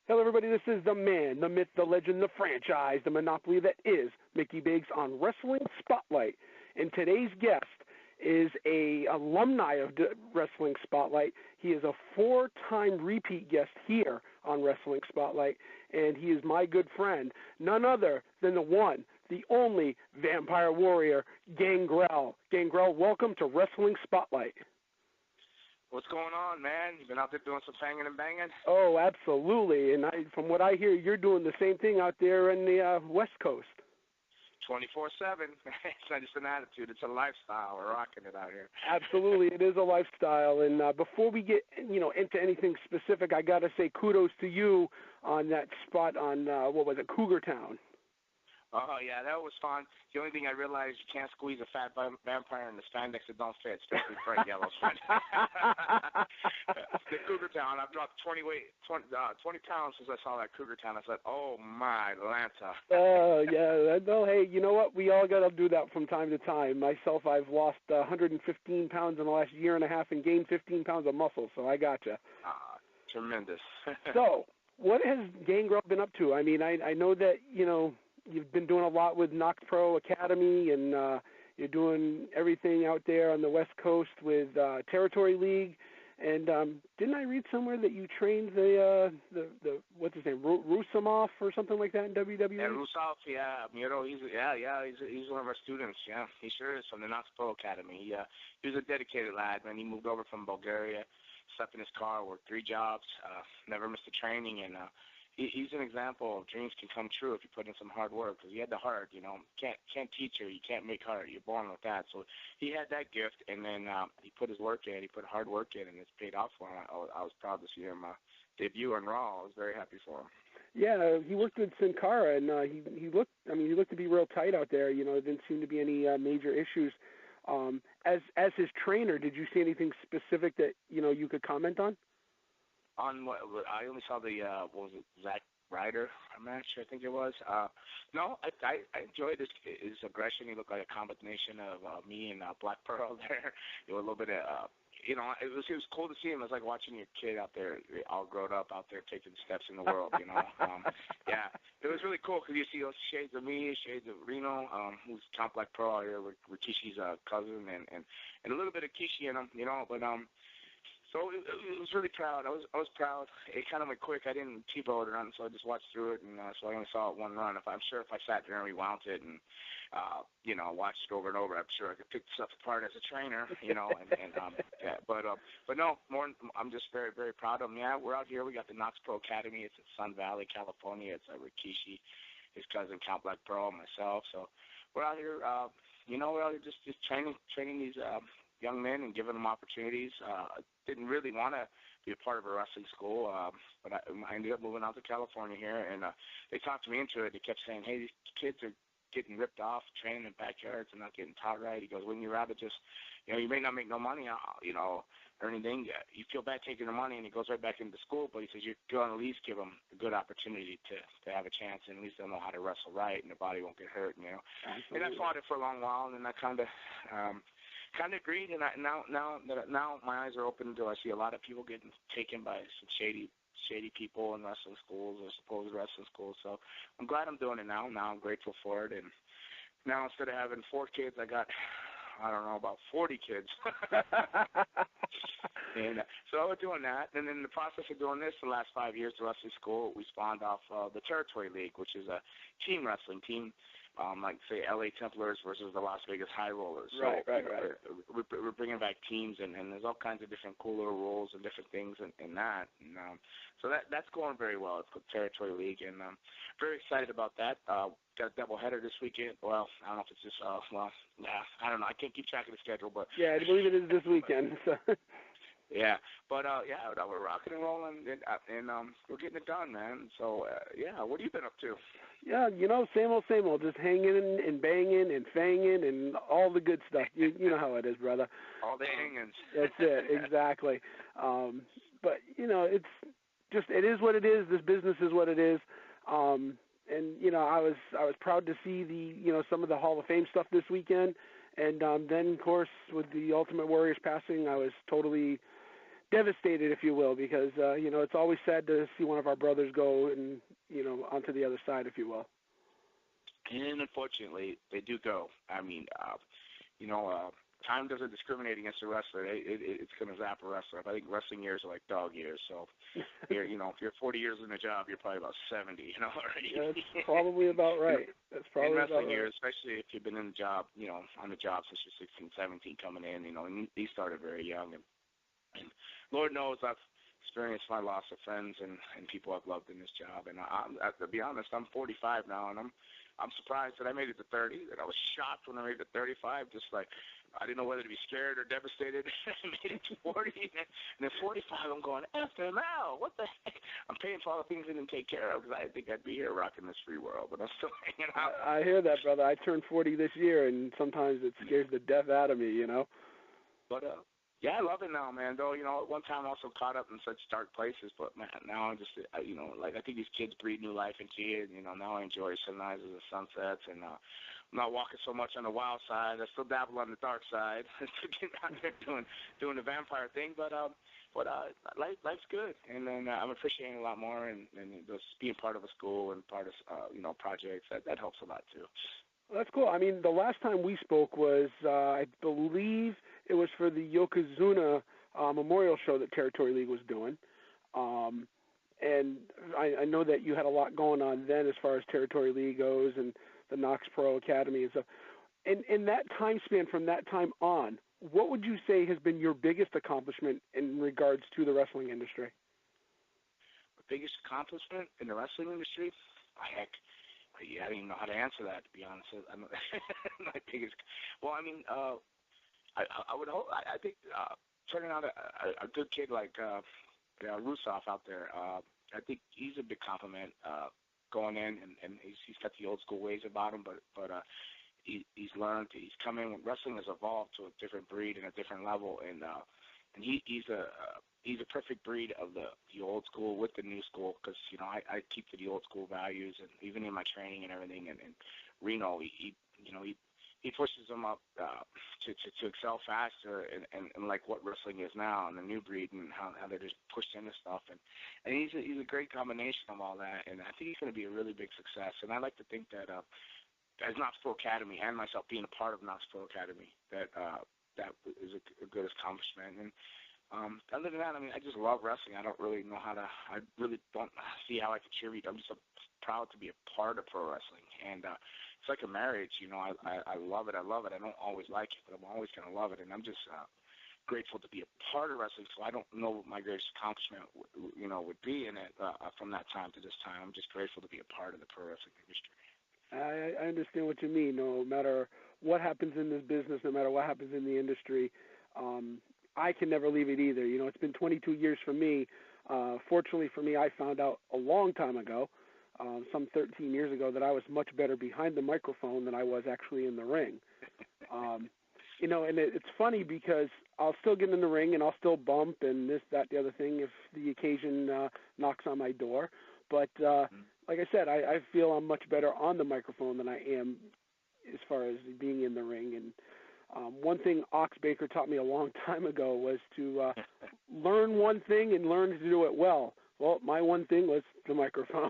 Hello, everybody. This is the man, the myth, the legend, the franchise, the monopoly that is Micky Byggs on Wrestling Spotlight. And today's guest is a alumni of Wrestling Spotlight. He is a four-time repeat guest here on Wrestling Spotlight, and he is my good friend, none other than the one, the only Vampyre Warrior Gangrel. Gangrel, welcome to Wrestling Spotlight. What's going on, man? You been out there doing some banging and banging? Oh, absolutely. And from what I hear, you're doing the same thing out there in the West Coast. 24/7. It's not just an attitude; it's a lifestyle. We're rocking it out here. Absolutely, it is a lifestyle. And before we get into anything specific, I got to say kudos to you on that spot on what was it, Cougar Town. Oh, yeah, that was fun. The only thing I realized, you can't squeeze a fat vampire in the spandex that don't fit, especially bright yellow spandex. The Cougar Town, I've dropped 20 pounds since I saw that Cougar Town. I said, oh, my Lanta. Oh, yeah. Well, hey, you know what? We all got to do that from time to time. Myself, I've lost 115 pounds in the last year and a half and gained 15 pounds of muscle, so I got you. Tremendous. So, what has Gangrel been up to? I mean, I know that, you've been doing a lot with Knox Pro Academy, and you're doing everything out there on the West Coast with Territory League. And didn't I read somewhere that you trained the what's his name, Rusamov or something like that in WWE? Yeah, Rusov, yeah, he's one of our students. Yeah, he sure is, from the Knox Pro Academy. He was a dedicated lad, man. He moved over from Bulgaria, slept in his car, worked 3 jobs, never missed a training, and he's an example of dreams can come true if you put in some hard work, because he had the heart, Can't teach you can't make heart. You're born with that. So he had that gift, and then he put his work in. He put hard work in, and it's paid off for him. I was proud to see him debut on Raw. I was very happy for him. Yeah, he worked with Sin Cara, and he looked to be real tight out there. There didn't seem to be any major issues. As his trainer, did you see anything specific that you could comment on? On what I only saw the what was it, Zack Ryder match, I think it was. No, I enjoyed his aggression. He looked like a combination of me and Black Pearl there. A little bit of it was cool to see him. It was like watching your kid out there, all grown up out there taking steps in the world. Yeah, it was really cool because you see those shades of me, shades of Reno, who's Count Black Pearl out here with Kishi's cousin, and a little bit of Kishi in him, but So it was really proud. I was proud. It kind of went quick. I didn't T-bow it or nothing, so I just watched through it, and so I only saw it one run. I'm sure if I sat there and rewound it and watched it over and over, I'm sure I could pick stuff apart as a trainer, yeah. But no, I'm just very, very proud of him. Yeah, we're out here. We got the Knox Pro Academy. It's in Sun Valley, California. It's Rikishi, his cousin Count Black Pearl, myself. So we're out here. We're out here just training these young men and giving them opportunities. Didn't really want to be a part of a wrestling school, but I ended up moving out to California here, and they talked me into it. They kept saying, hey, these kids are getting ripped off, training in backyards and not getting taught right. He goes, wouldn't you rather just, you may not make no money, or anything. You feel bad taking the money, and he goes right back into school, but he says you're going to at least give them a good opportunity to have a chance, and at least they'll know how to wrestle right, and their body won't get hurt, Absolutely. And I fought it for a long while, and then I kind of agreed, and now my eyes are open to I see a lot of people getting taken by some shady people in wrestling schools or supposed wrestling schools. So I'm glad I'm doing it now. Now I'm grateful for it, and now instead of having 4 kids, I got about 40 kids. And so we're doing that, and in the process of doing this, the last 5 years, the wrestling school, we spawned off the Territory League, which is a team wrestling team. Like, say, L.A. Templars versus the Las Vegas High Rollers. So, right. We're bringing back teams, and there's all kinds of different cooler rules and different things in that. And, so that's going very well. It's the Territory League, and I'm very excited about that. Got a doubleheader this weekend. Well, I don't know if it's just, I don't know. I can't keep track of the schedule. But yeah, I believe it is this weekend. So. Yeah, but we're rocking and rolling, and we're getting it done, man. So what have you been up to? Yeah, same old, just hanging and banging and fanging and all the good stuff. You know how it is, brother. All the hangings. That's it, exactly. But it's just, it is what it is. This business is what it is. And I was proud to see some of the Hall of Fame stuff this weekend, and then of course with the Ultimate Warrior's passing, I was totally devastated, if you will, because it's always sad to see one of our brothers go and onto the other side, if you will. And unfortunately, they do go. I mean, time doesn't discriminate against a wrestler. It's going to zap a wrestler. I think wrestling years are like dog years. So, if you're 40 years in a job, you're probably about 70. Yeah, that's probably about right. That's probably in wrestling about right. years, especially if you've been in the job, on the job since you're 16, 17, coming in. And he started very young, and Lord knows I've experienced my loss of friends and people I've loved in this job. And to be honest, I'm 45 now, and I'm surprised that I made it to 30. That I was shocked when I made it to 35. Just like I didn't know whether to be scared or devastated. I made it to 40, and then 45. I'm going after now. What the heck? I'm paying for all the things I didn't take care of because I didn't think I'd be here rocking this free world, but I'm still hanging out. I hear that, brother. I turned 40 this year, and sometimes it scares the death out of me. But yeah, I love it now, man. Though, at one time I also caught up in such dark places, but man, now I'm just, I think these kids breathe new life into you. Now I enjoy sunrises and sunsets, and I'm not walking so much on the wild side. I still dabble on the dark side, still getting out there doing the vampire thing, but life's good, and then I'm appreciating a lot more, and just being part of a school and part of projects that helps a lot too. That's cool. I mean, the last time we spoke was, I believe it was for the Yokozuna Memorial Show that Territory League was doing. And I know that you had a lot going on then as far as Territory League goes and the Knox Pro Academy and stuff. In that time span, from that time on, what would you say has been your biggest accomplishment in regards to the wrestling industry? The biggest accomplishment in the wrestling industry? Heck. I don't even know how to answer that, to be honest. My biggest, well, I mean, I would hope. I think turning out a good kid like Rusoff out there, I think he's a big compliment going in, and he's got the old school ways about him, but he's learned. He's come in. Wrestling has evolved to a different breed and a different level, and he's a perfect breed of the old school with the new school, because I keep to the old school values, and even in my training and everything. And Reno, he pushes them up to excel faster and like what wrestling is now, and the new breed, and how they're just pushed into stuff. And he's a great combination of all that, and I think he's going to be a really big success. And I like to think that as Knox Pro Academy and myself being a part of Knox Pro Academy, that is a good accomplishment. And other than that, I mean, I just love wrestling. I really don't see how I contribute. I'm just so proud to be a part of pro wrestling. And it's like a marriage, I love it. I love it. I don't always like it, but I'm always going to love it. And I'm just grateful to be a part of wrestling. So I don't know what my greatest accomplishment, would be in it from that time to this time. I'm just grateful to be a part of the pro wrestling industry. I understand what you mean. No matter what happens in this business, no matter what happens in the industry, I can never leave it either. It's been 22 years for me. Fortunately for me, I found out a long time ago, some 13 years ago, that I was much better behind the microphone than I was actually in the ring. And it's funny because I'll still get in the ring and I'll still bump and this, that, the other thing if the occasion knocks on my door. But like I said, I feel I'm much better on the microphone than I am as far as being in the ring. And one thing Ox Baker taught me a long time ago was to learn one thing and learn to do it well. Well, my one thing was the microphone.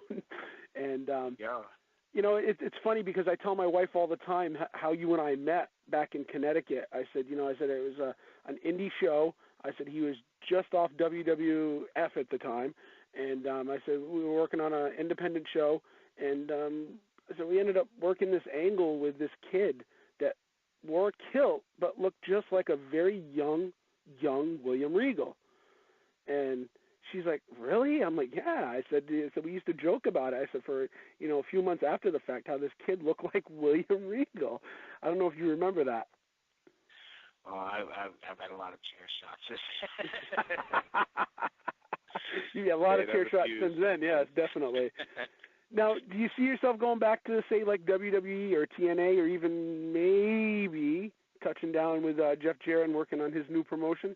And, it's funny because I tell my wife all the time how you and I met back in Connecticut. I said it was an indie show. I said he was just off WWF at the time. And I said we were working on an independent show. And so we ended up working this angle with this kid that wore a kilt but looked just like a very young William Regal. And she's like, really? I'm like, yeah. I said, so we used to joke about it. I said, for, a few months after the fact, how this kid looked like William Regal. I don't know if you remember that. Oh, I've had a lot of chair shots. Yeah, a lot of chair shots since then, yes, definitely. Now, do you see yourself going back to, say, like WWE or TNA, or even maybe touching down with Jeff Jarrett and working on his new promotion?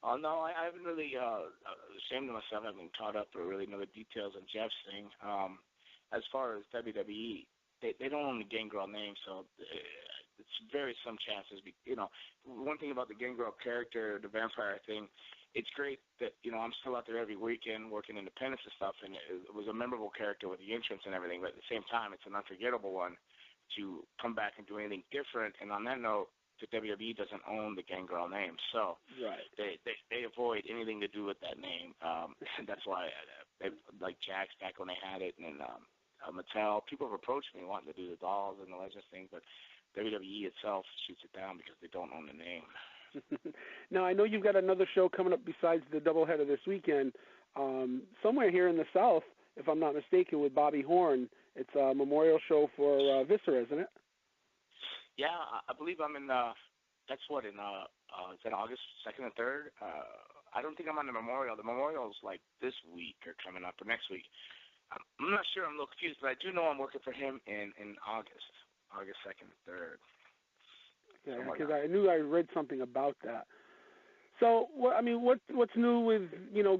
Oh, no, I haven't really, ashamed of myself, I haven't caught up or really know the details of Jeff's thing. As far as WWE, they don't own the Gangrel name, so it's very some chances. One thing about the Gangrel character, the vampire thing, it's great that, I'm still out there every weekend working independence and stuff, and it was a memorable character with the entrance and everything, but at the same time, it's an unforgettable one to come back and do anything different. And on that note, the WWE doesn't own the Gangrel name, so right. they avoid anything to do with that name. That's why, like Jax back when they had it, and Mattel, people have approached me wanting to do the dolls and the Legends thing, but WWE itself shoots it down because they don't own the name. Now, I know you've got another show coming up besides the doubleheader this weekend, somewhere here in the South, if I'm not mistaken, with Bobby Horn. It's a memorial show for Viscera, isn't it? Yeah, I believe I'm in, that's what, is that August 2nd and 3rd? I don't think I'm on the memorial. The memorial's like this week or coming up or next week. I'm not sure. I'm a little confused, but I do know I'm working for him in August 2nd and 3rd. Yeah, because I knew I read something about that. So, what's new with,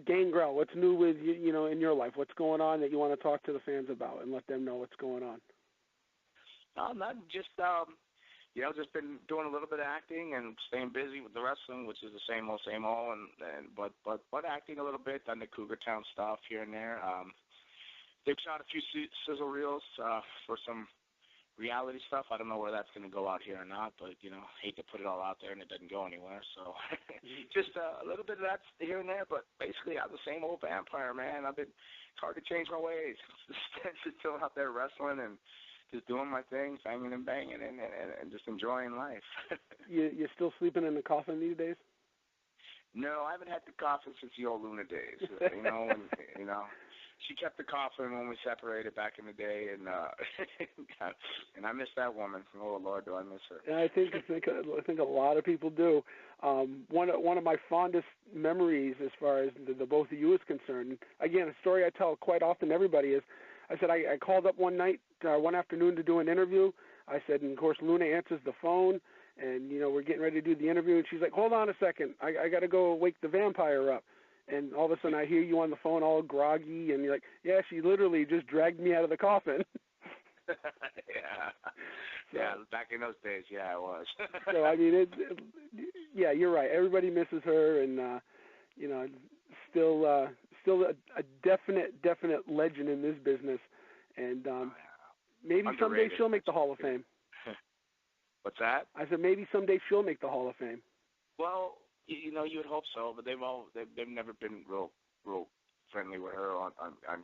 Gangrel? What's new with, in your life? What's going on that you want to talk to the fans about and let them know what's going on? No, not just, just been doing a little bit of acting and staying busy with the wrestling, which is the same old, but acting a little bit, done the Cougar Town stuff here and there. They've shot a few sizzle reels for some reality stuff. I don't know where that's going to go out here or not, but, hate to put it all out there and it doesn't go anywhere. So just a little bit of that here and there, but basically I'm the same old vampire, man. It's hard to change my ways. Just still out there wrestling and just doing my thing, banging and banging and just enjoying life. You're still sleeping in the coffin these days? No, I haven't had the coffin since the old Luna days, She kept the coffin when we separated back in the day, and and I miss that woman. Oh Lord, do I miss her? Yeah, I think a lot of people do. One of my fondest memories, as far as the both of you is concerned. Again, a story I tell quite often to everybody is, I said I called up one afternoon to do an interview. I said, and of course Luna answers the phone, and we're getting ready to do the interview, and she's like, "Hold on a second, I got to go wake the vampire up." And all of a sudden I hear you on the phone all groggy, and you're like, yeah, she literally just dragged me out of the coffin. Yeah, back in those days, yeah, it was. So, yeah, you're right. Everybody misses her, and, still a definite legend in this business. And maybe someday she'll make the Hall of Fame. What's that? I said maybe someday she'll make the Hall of Fame. Well, you would hope so, but they've never been real friendly with her on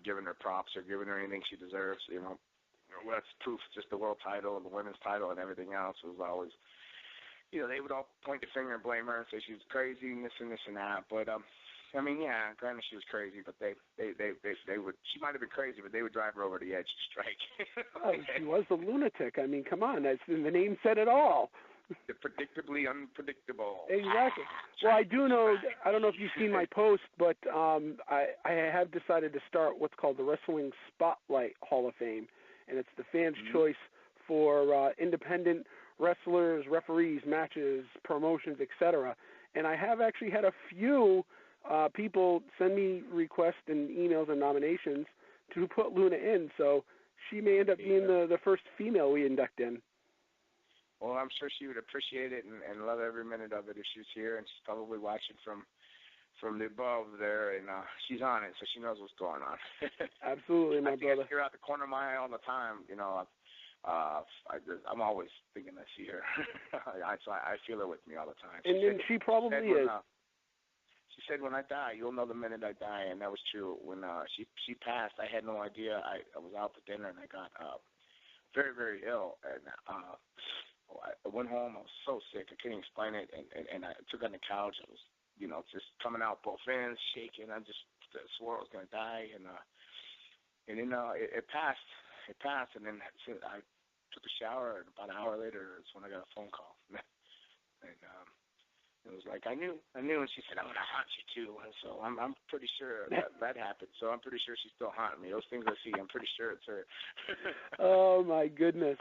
giving her props or giving her anything she deserves. That's proof. Just the world title and the women's title and everything else was always, they would all point the finger and blame her and say she was crazy and this and that. But yeah, granted she was crazy, but they would. She might have been crazy, but they would drive her over the edge to strike. Oh, she was a lunatic. Come on, the name said it all. The predictably unpredictable. Exactly. Well, I do know, I don't know if you've seen my post, but I have decided to start what's called the Wrestling Spotlite Hall of Fame, and it's the fans' choice for independent wrestlers, referees, matches, promotions, etc. And I have actually had a few people send me requests and emails and nominations to put Luna in, so she may end up being the first female we induct in. Well, I'm sure she would appreciate it and love every minute of it if she was here, and she's probably watching from the above there, and she's on it, so she knows what's going on. Absolutely, my brother. I see her out the corner of my eye all the time. I'm always thinking I see her. So I feel her with me all the time. She probably is. She said, when I die, you'll know the minute I die, and that was true. When she passed, I had no idea. I was out for dinner, and I got very, very ill, and I went home. I was so sick. I couldn't explain it, and I took on the couch. I was, just coming out both ends, shaking. I just swore I was going to die, and then it passed. It passed, and then I took a shower, and about an hour later is when I got a phone call. And it was like, I knew, and she said, I'm going to haunt you too. And so I'm pretty sure that happened. So I'm pretty sure she's still haunting me. Those things I see, I'm pretty sure it's her. Oh, my goodness.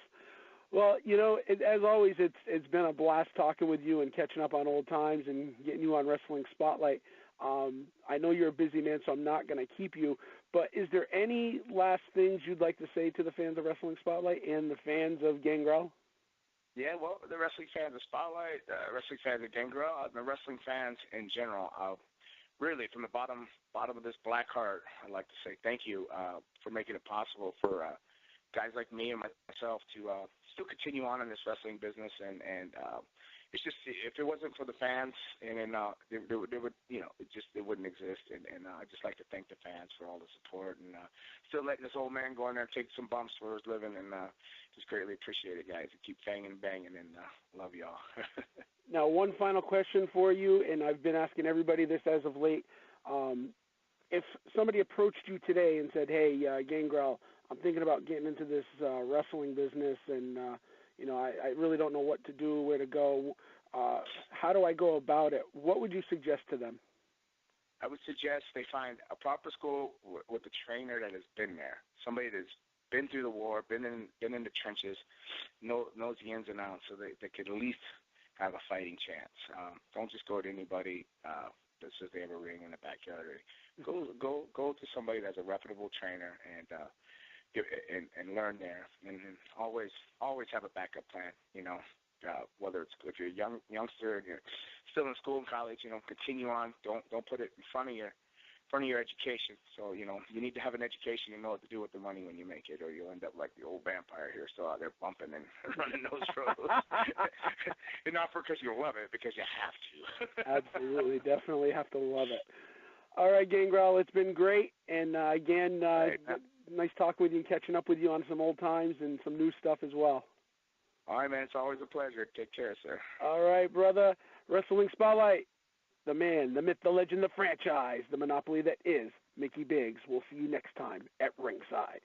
Well, as always, it's been a blast talking with you and catching up on old times and getting you on Wrestling Spotlight. I know you're a busy man, so I'm not going to keep you. But is there any last things you'd like to say to the fans of Wrestling Spotlight and the fans of Gangrel? Yeah, well, the wrestling fans of Spotlight, wrestling fans of Gangrel, the wrestling fans in general. really, from the bottom of this black heart, I'd like to say thank you for making it possible for guys like me and myself to still continue on in this wrestling business. And it's just, if it wasn't for the fans, and then there would, it wouldn't exist. And I just like to thank the fans for all the support, and still letting this old man go in there and take some bumps for his living, and just greatly appreciate it, guys. And keep banging and banging, and love y'all. Now, one final question for you, and I've been asking everybody this as of late. If somebody approached you today and said, hey, Gangrel, I'm thinking about getting into this wrestling business, and I really don't know what to do, where to go. How do I go about it? What would you suggest to them? I would suggest they find a proper school with a trainer that has been there, somebody that's been through the war, been in the trenches, knows the ins and outs, so they could at least have a fighting chance. Don't just go to anybody that says they have a ring in the backyard. Go to somebody that's a reputable trainer and learn there, and always have a backup plan. Whether it's if you're a youngster and you're still in school and college, continue on. Don't put it in front of your education. So you need to have an education and know what to do with the money when you make it, or you'll end up like the old vampire here, still out there bumping and running those roads. And not because you love it, because you have to. Absolutely, definitely have to love it. All right, Gangrel, it's been great, and again, nice talking with you and catching up with you on some old times and some new stuff as well. All right, man. It's always a pleasure. Take care, sir. All right, brother. Wrestling Spotlight. The man, the myth, the legend, the franchise, the monopoly that is Micky Byggs. We'll see you next time at ringside.